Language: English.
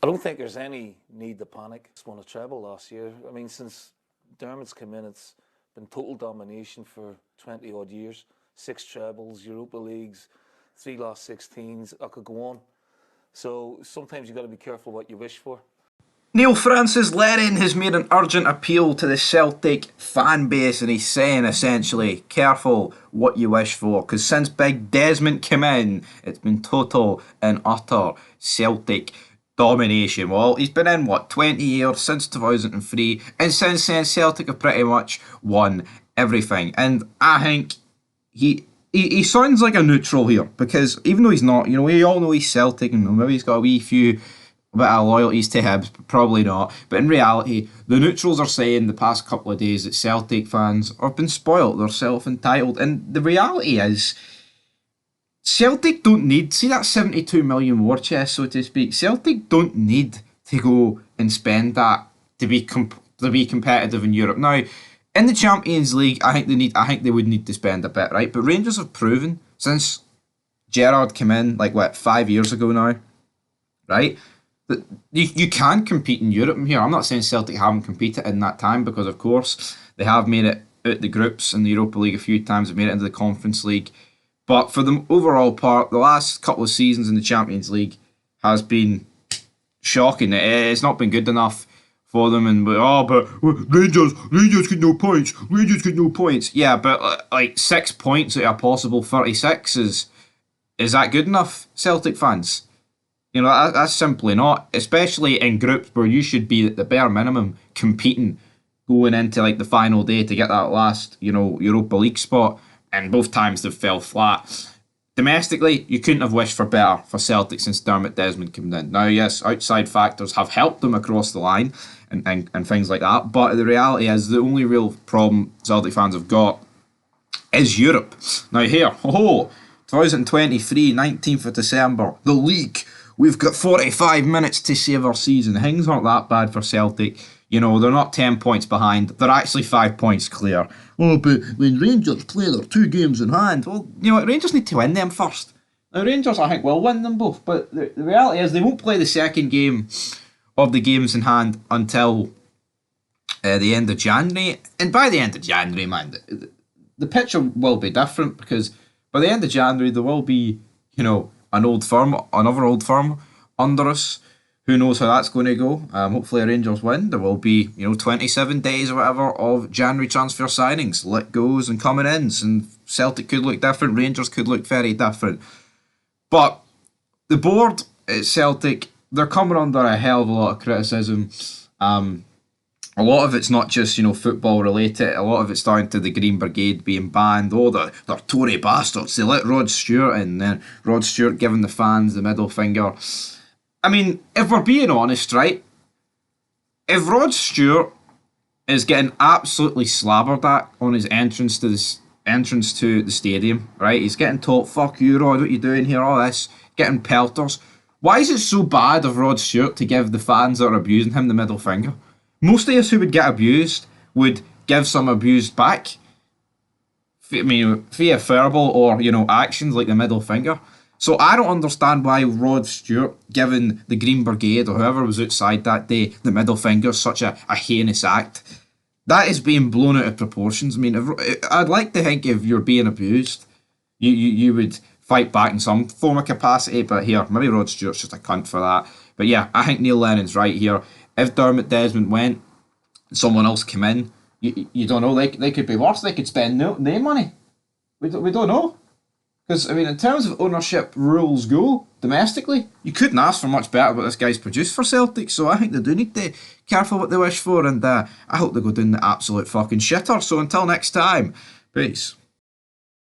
I don't think there's any need to panic. Just won a treble last year. I mean, since Dermot's come in, it's been total domination for 20 odd years. 6 trebles, Europa Leagues, 3 last 16s. I could go on. So sometimes you've got to be careful what you wish for. Neil Francis Lennon has made an urgent appeal to the Celtic fan base, and he's saying essentially, careful what you wish for, because since Big Desmond came in, it's been total and utter Celtic domination. Well, he's been in, 20 years, since 2003, and since then Celtic have pretty much won everything. And I think he sounds like a neutral here, because even though he's not, we all know he's Celtic, and maybe he's got a wee few bit of loyalties to Hibs, but probably not. But in reality, the neutrals are saying the past couple of days that Celtic fans have been spoilt, they're self-entitled, and the reality is Celtic don't need, see that 72 million war chest, so to speak, Celtic don't need to go and spend that to be competitive in Europe. Now, in the Champions League, I think they would need to spend a bit, right? But Rangers have proven since Gerrard came in, 5 years ago now, right? That you can compete in Europe here. I'm not saying Celtic haven't competed in that time, because of course they have made it out the groups in the Europa League a few times, they've made it into the Conference League. But for the overall part, the last couple of seasons in the Champions League has been shocking. It's not been good enough for them, and but Rangers get no points. Yeah, but 6 points out of a possible 36 is that good enough, Celtic fans? That's simply not, especially in groups where you should be at the bare minimum competing going into the final day to get that last, Europa League spot, and both times they've fell flat. Domestically, you couldn't have wished for better for Celtic since Dermot Desmond came in. Now, yes, outside factors have helped them across the line and things like that, but the reality is the only real problem Celtic fans have got is Europe. Now here, 2023, 19th of December, the league. We've got 45 minutes to save our season. Things aren't that bad for Celtic. They're not 10 points behind. They're actually 5 points clear. Oh, but when Rangers play their 2 games in hand, well, Rangers need to win them first. Now, Rangers, I think, will win them both. But the reality is they won't play the second game of the games in hand until the end of January. And by the end of January, man, the picture will be different, because by the end of January, there will be, another old firm under us. Who knows how that's going to go? Hopefully Rangers win. There will be, 27 days or whatever of January transfer signings, let goes and coming ins, and Celtic could look different, Rangers could look very different. But the board at Celtic, they're coming under a hell of a lot of criticism. A lot of it's not just, football related. A lot of it's down to the Green Brigade being banned. Oh, they're Tory bastards. They let Rod Stewart in, and then Rod Stewart giving the fans the middle finger. I mean, if we're being honest, right? If Rod Stewart is getting absolutely slabbered at on his entrance to the stadium, right? He's getting told, "Fuck you, Rod, what you doing here?" All this, getting pelters. Why is it so bad of Rod Stewart to give the fans that are abusing him the middle finger? Most of us who would get abused would give some abused back. Via verbal or, actions like the middle finger. So I don't understand why Rod Stewart giving the Green Brigade or whoever was outside that day the middle finger is such a heinous act. That is being blown out of proportions. I mean, I'd like to think if you're being abused, you would fight back in some form of capacity, but here, maybe Rod Stewart's just a cunt for that. But yeah, I think Neil Lennon's right here. If Dermot Desmond went and someone else came in, you don't know, they could be worse. They could spend their money. We don't know. Because, in terms of ownership rules go, domestically, you couldn't ask for much better what this guy's produced for Celtic, so I think they do need to be careful what they wish for, and I hope they go down the absolute fucking shitter. So until next time, peace.